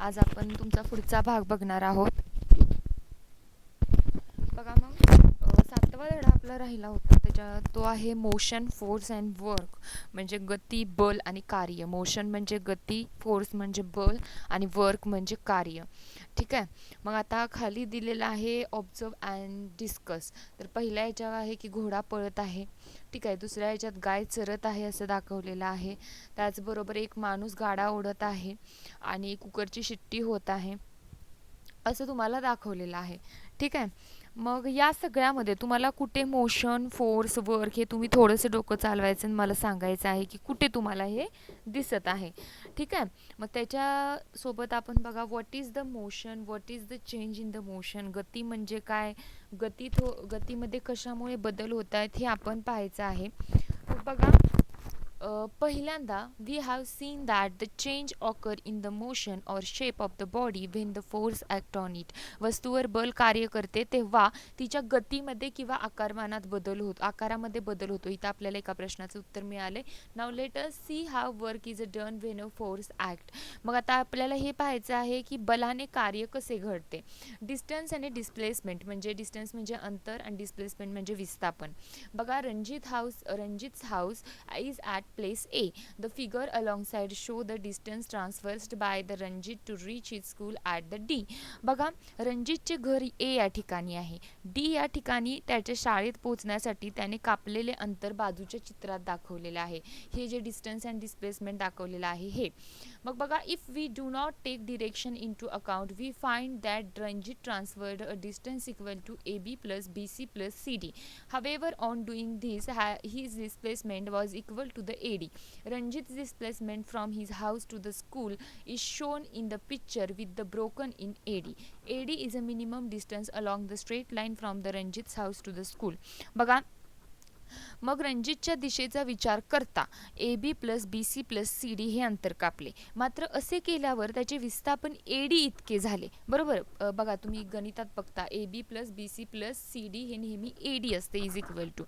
आज आपण तुमचा पुढचा भाग बघणार आहोत. बघा मग 7वा धडा आपला राहिला होता, त्याच्यात तो आहे मोशन, फोर्स अँड वर्क. म्हणजे गती, बल आणि कार्य. मोशन म्हणजे गती, फोर्स म्हणजे बल आणि वर्क म्हणजे कार्य. ठीक आहे. मग आता खाली दिलेलं आहे ऑब्झर्व अँड डिस्कस. तर पहिल्या ह्याच्यावर आहे की घोडा पळत आहे. ठीक आहे. दुसऱ्या ह्याच्यात गाय चरत आहे असं दाखवलेलं आहे. त्याचबरोबर एक माणूस गाडा ओढत आहे आणि कुकरची शिट्टी होत आहे असं तुम्हाला दाखवलेलं आहे. ठीक आहे. मग या सगळ्यामध्ये तुम्हाला कुठे मोशन, फोर्स, वर्क हे तुम्ही थोडंसं डोकं चालवायचं आणि मला सांगायचं आहे की कुठे तुम्हाला हे दिसत आहे. ठीक आहे. मग त्याच्यासोबत आपण बघा, what is the motion, what is the change in the motion. गती म्हणजे काय, गतीमध्ये कशामुळे बदल होत आहेत हे आपण पाहायचं आहे. मग बघा, पहिल्यांदा we have seen that the change occur in the motion or shape of the body when the force act on it. वस्तूवर बल कार्य करते तेव्हा तिच्या गतीमध्ये किंवा आकारामध्ये बदल होतो. इथं आपल्याला एका प्रश्नाचं उत्तर मिळाले. Now let us see how work is done when a force act. मग आता आपल्याला हे पाहायचं आहे की बलाने कार्य कसे घडते. डिस्टन्स आणि डिस्प्लेसमेंट. म्हणजे डिस्टन्स म्हणजे अंतर आणि डिस्प्लेसमेंट म्हणजे विस्थापन. बघा, रंजित's house is at place A. The figure alongside show the distance traversed by the Ranjit to reach his school at the D. बघा, रणजितचे घर ए या ठिकाणी आहे. डी या ठिकाणी त्याच्या शाळेत पोहोचण्यासाठी त्याने कापलेले अंतर बाजूच्या चित्रात दाखवलेले आहे. हे जे डिस्टन्स अँड डिस्प्लेसमेंट दाखवलेलं आहे हे. मग बघा, if we do not take direction in to account we find that Ranjit transferred a distance equal to A B plus B C plus C D. However, on doing this, his displacement was equal to the AD. Ranjit's displacement from his house to the school is shown in the picture with the broken in AD. AD is a minimum distance along the straight line from the Ranjit's house to the school. बघा, मग रणजितच्या दिशेचा विचार करता A B plus B C plus C D हे अंतर कापले. मात्र असे केल्यावर त्याचे विस्थापन ए डी इतके झाले. बरोबर. बघा, तुम्ही गणितात बघता A B plus B C plus C D हे नेहमी ए डी असते इज इक्वल टू.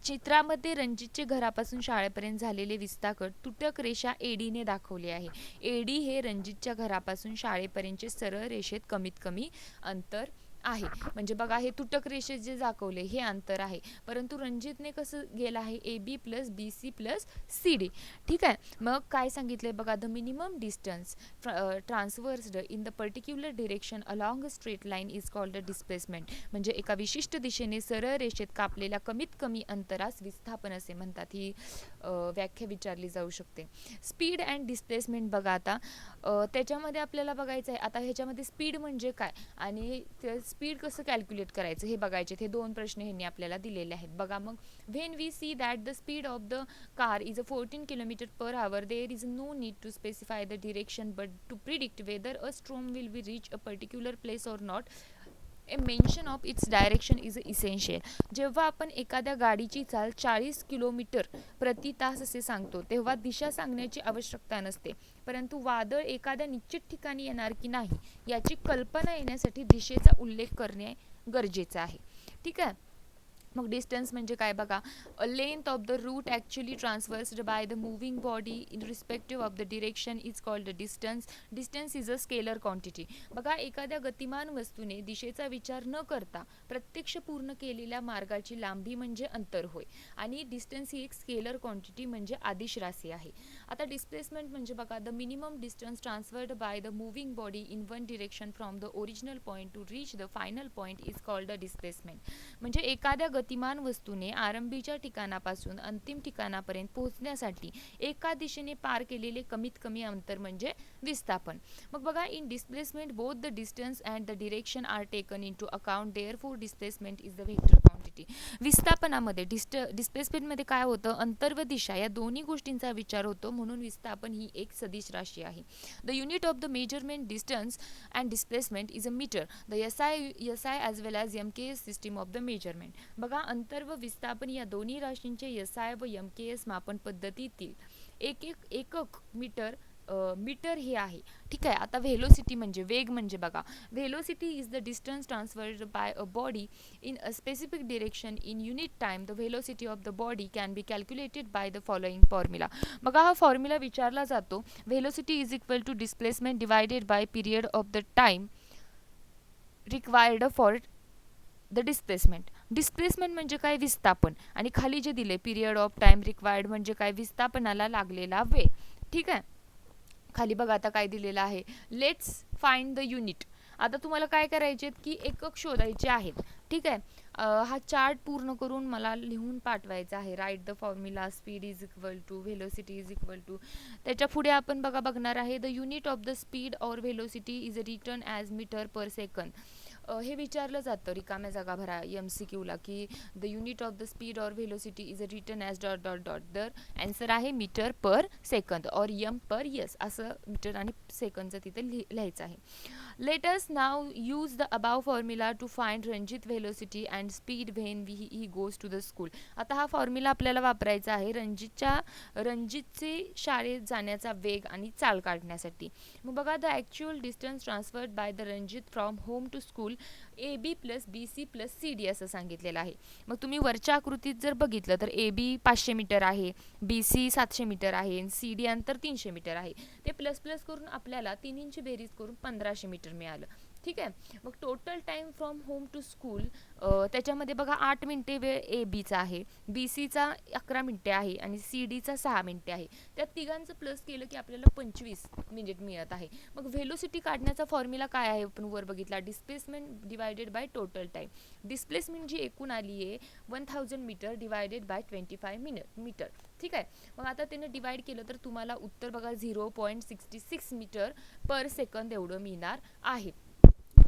चित्रामध्ये रणजितचे घरापासून शाळेपर्यंत झालेले विस्थापन तुटक रेषा ए डीने दाखवले आहे. ए डी हे रणजितच्या घरापासून शाळेपर्यंतचे सरळ रेषेत कमीत कमी अंतर आहे. म्हणजे बघा, हे तुटक रेषेत जे दाखवले हे अंतर आहे, परंतु रणजितने कसं गेलं आहे A B plus B C plus C D. ठीक आहे. मग काय सांगितलंय बघा, the minimum distance traversed in the particular direction along a straight line is called a displacement. म्हणजे एका विशिष्ट दिशेने सरळ रेषेत कापलेल्या कमीत कमी अंतरास विस्थापन असे म्हणतात. ही व्याख्या विचारली जाऊ शकते. स्पीड अँड डिस्प्लेसमेंट बघा, आता त्याच्यामध्ये आपल्याला बघायचं आहे. आता ह्याच्यामध्ये स्पीड म्हणजे काय आणि स्पीड कसं कॅल्क्युलेट करायचं हे बघायचे. हे दोन प्रश्न ह्यांनी आपल्याला दिलेले आहेत. बघा, मग when we see that the speed of the car is a 14 kilometre per hour there is no need to specify the direction but to predict whether a storm will be reach a particular place or not a mention of its direction is essential. जेव्हा आपण एखाद्या गाडीची चाल 40 kilometre प्रति तास असे सांगतो तेव्हा दिशा सांगण्याची आवश्यकता नसते, परंतु वादळ एखाद्या निश्चित ठिकाणी येणार की नाही याची कल्पना येण्यासाठी दिशेचा उल्लेख करणे गरजेचं आहे. ठीक आहे. मग डिस्टन्स म्हणजे काय बघा, a length of the route actually traversed by the moving body in respective of the direction is called distance. Distance is a scalar quantity. बघा, एखाद्या गतिमान वस्तूने दिशेचा विचार न करता प्रत्यक्ष पूर्ण केलेल्या मार्गाची लांबी म्हणजे अंतर होय. आणि डिस्टन्स ही एक स्केलर क्वांटिटी म्हणजे आदिश राशी आहे. आता डिस्प्लेसमेंट म्हणजे बघा, the minimum distance transferred by the moving body in one direction from the original point two reach the final point is called a displacement. म्हणजे एखाद्या गतिमान वस्तूने आरंभीच्या ठिकाणापासून अंतिम ठिकाणापर्यंत पोहोचण्यासाठी एका दिशेने पार केलेले कमीत कमी अंतर म्हणजे विस्थापन. मग बघा, in displacement both the distance and the direction are taken in to account therefore displacement is the vector quantity. विस्थापनामध्ये डिस्प्लेसमेंटमध्ये काय होतं, अंतर व दिशा या दोन्ही गोष्टींचा विचार होतो, म्हणून विस्थापन ही एक सदिश राशी आहे. The unit of the measurement distance and displacement is a metre. The S I as well as M K S system of the measurement. बघा, अंतर व विस्थापन या दोन्ही राशींचे एस आय व एम के एस मापन पद्धतीतील एकक मीटर मीटर हे आहे. ठीक आहे. आता व्हेलोसिटी म्हणजे वेग म्हणजे बघा, velocity is the distance transferred by a body in a specific direction in unit time. The velocity of the body can be calculated by the following formula. मग हा फॉर्म्युला विचारला जातो, velocity is equal to displacement divided by period of the time required for the displacement. Displacement म्हणजे काय, विस्थापन, आणि खाली जे दिले पिरियड ऑफ टाइम रिक्वायर्ड म्हणजे काय, विस्थापनाला लागलेला वेळ. ठीक आहे. खाली बघा आता काय दिलेलं आहे, लेट्स फाइंड द युनिट. आता तुम्हाला काय करायचे की एकक शोधायचे आहेत. ठीक आहे. हा चार्ट पूर्ण करून मला लिहून पाठवायचा आहे. Write the formula speed is equal to velocity is equal to. त्याच्या पुढे आपण बघणार आहे the unit of the speed or velocity is return as metre per second. हे विचारलं जातं रिकाम्या जागा भरा MCQला की the unit of the speed or velocity is written as dot dot dot. तर आन्सर आहे metre per second or per yes, असं मीटर आणि सेकंदचं तिथे लिहायचं आहे. Let us now use the above formula to find Ranjit velocity and speed when he goes to the school. आता हा formula आपल्याला वापरायचा आहे रणजितचे शाळेत जाण्याचा वेग आणि चाल काढण्यासाठी. मग बघा, the actual distance transferred by the Ranjit from home to school AB plus BC plus CD असं सांगितलेलं आहे. मग तुम्ही वरच्या आकृतीत जर बघितलं तर AB 500 मीटर आहे, BC 700 मीटर आहे, CD अंतर 300 मीटर आहे. ते प्लस प्लस करून आपल्याला तिन्हींची बेरीज करून 1500 मीटर मिळालं. ठीक आहे. मग total time from home to school त्याच्यामध्ये बघा 8 मिनिटे वेळ ABचा आहे, BCचा 11 मिनिटे आहे आणि CDचा 6 मिनिटे आहे. त्या तिघांचं प्लस केलं की आपल्याला 25 मिनिट मिळत आहे. मग व्हेलोसिटी काढण्याचा फॉर्म्युला काय आहे, आपण वर बघितला, displacement divided by total time. Displacement जी एकूण आली आहे 1000 मीटर डिवायडेड बाय 25 मीटर. ठीक आहे. मग आता त्यानं डिवाइड केलं तर तुम्हाला उत्तर बघा 0.66 मीटर पर सेकंद एवढं मिळणार आहे.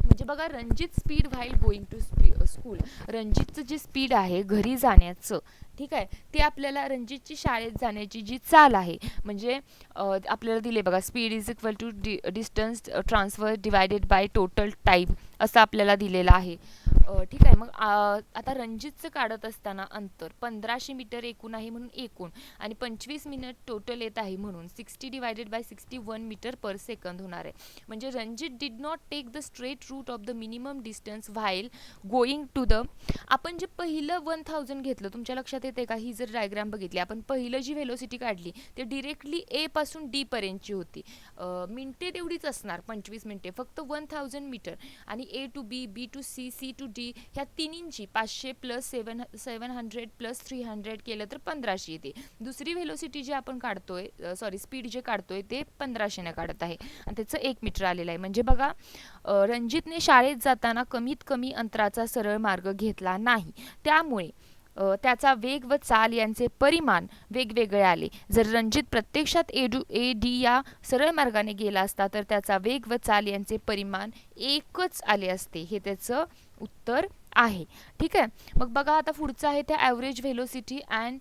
म्हणजे बघा, Ranjit speed while going to school, रणजितचं जे स्पीड आहे घरी जाण्याचं, ठीक आहे, ते आपल्याला रणजितची शाळेत जाण्याची जी चाल आहे, म्हणजे आपल्याला दिले बघा, speed is equal to distance transfer divided by total time असं आपल्याला दिलेलं आहे. ठीक आहे. मग आता रणजितचं काढत असताना अंतर 1500 मीटर एकूण आहे म्हणून एकूण, आणि 25 मिनिट टोटल येत आहे म्हणून 60 divided by 61 metre per second होणार आहे. म्हणजे Ranjit did not take the straight route of the minimum distance while going to the. आपण जे पहिलं 1000 घेतलं, तुमच्या लक्षात येते का, ही जर डायग्राम बघितली आपण, पहिलं जी व्हेलोसिटी काढली ते डिरेक्टली A पासून D पर्यंतची होती. मिनिटे तेवढीच असणार 25 मिनिटे, फक्त 1000 मीटर, आणि A to B, B to C, C to D ह्या तिन्हींची 500 प्लस 700 प्लस 300 केलं तर 1500 येते. दुसरी व्हेलोसिटी जी आपण काढतोय, सॉरी स्पीड जे काढतोय ते 1500 ने काढत आहे आणि त्याचं 1 मीटर आलेलं आहे. म्हणजे बघा, रणजितने शाळेत जाताना कमीत कमी अंतराचा सरळ मार्ग घेतला नाही, त्यामुळे त्याचा वेग व चाल यांचे परिमाण वेगवेगळे आले. जर रणजित प्रत्यक्षात AD या सरळ मार्गाने गेला असता तर त्याचा वेग व चाल यांचे परिमाण एकच आले असते. हे त्याचं उत्तर आहे. ठीक आहे. मग बघा, आता पुढचं आहे ते ॲव्हरेज व्हेलोसिटी अँड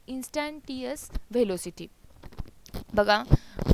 इन्स्टंटियस व्हेलोसिटी. बघा,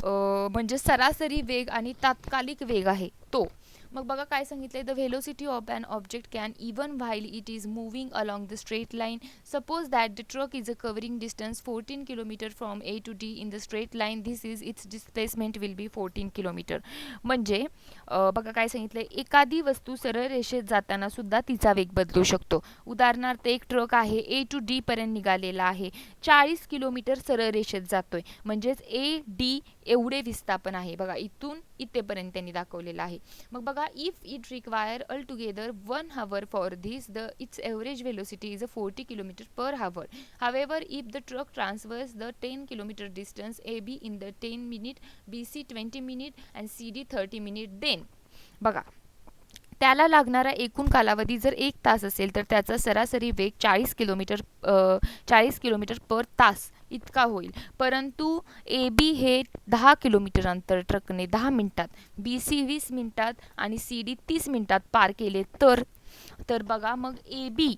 म्हणजे सरासरी वेग आणि तात्कालिक वेग आहे तो. मग बघा काय सांगितलंय, the velocity of an object can even while it is moving along the straight line. Suppose that the truck is a covering distance 14 kilometre from A to D in the straight line, this is its displacement will be 14 kilometre. म्हणजे बघा काय सांगितलंय, एखादी वस्तू सरळ रेषेत जाताना सुद्धा तिचा वेग बदलू शकतो. उदाहरणार्थ, एक ट्रक आहे A टू D पर्यंत निघालेला आहे, 40 किलोमीटर सरळ रेषेत जातोय, म्हणजेच AD एवढे विस्थापन आहे. बघा, इथून इथेपर्यंत त्यांनी दाखवलेलं आहे. मग बघा, if it require altogether 1 hour for this, its average velocity is a 40 km per hour. However, if the truck transfers the 10 km distance AB in the 10 minute, BC 20 minute and CD 30 minute, then बघा, त्याला लागणारा एकूण कालावधी जर 1 तास असेल तर त्याचा सरासरी वेग 40 किलोमीटर पर तास इतका होईल. परंतु AB हे 10 किलोमीटर अंतर ट्रकने 10 मिनिटात, BC 20 मिनिटात आणि CD 30 मिनिटात पार केले तर बघा, मग AB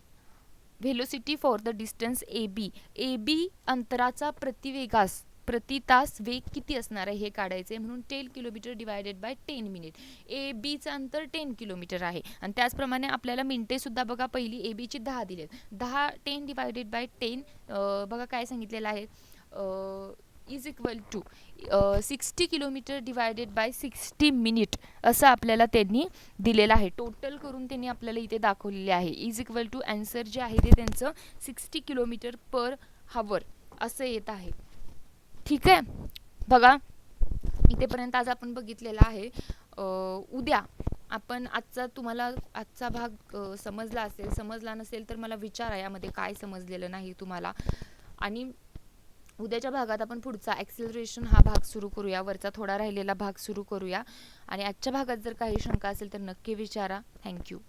velocity for the distance AB अंतराचा प्रति तास वेग किती असणार आहे हे काढायचे, म्हणून 10 किलोमीटर डिवायडेड बाय 10 मिनिट. ABचं अंतर 10 किलोमीटर आहे आणि त्याचप्रमाणे आपल्याला मिनिटे सुद्धा बघा, पहिली ABची 10 दिलेत, 10 डिवायडेड बाय 10 बघा काय सांगितलेलं आहे, is equal to 60 kilometre divided by 60 minute असं आपल्याला त्यांनी दिलेलं आहे. टोटल करून त्यांनी आपल्याला इथे दाखवलेले आहे. इज इक्वल टू आन्सर जे आहे ते त्यांचं 60 किलोमीटर पर हवर असं येत आहे. ठीक आहे, बघा इथेपर्यंत आज आपण बघितलेलं आहे. उद्या आपण तुम्हाला आजचा भाग समजला असेल, समजला नसेल तर मला विचारा यामध्ये काय समजलेलं नाही तुम्हाला. आणि उद्याच्या भागात आपण पुढचा ॲक्सिलरेशन हा भाग सुरू करूया, वरचा थोडा राहिलेला भाग सुरू करूया. आणि आजच्या भागात जर काही शंका असेल तर नक्की विचारा. थँक्यू.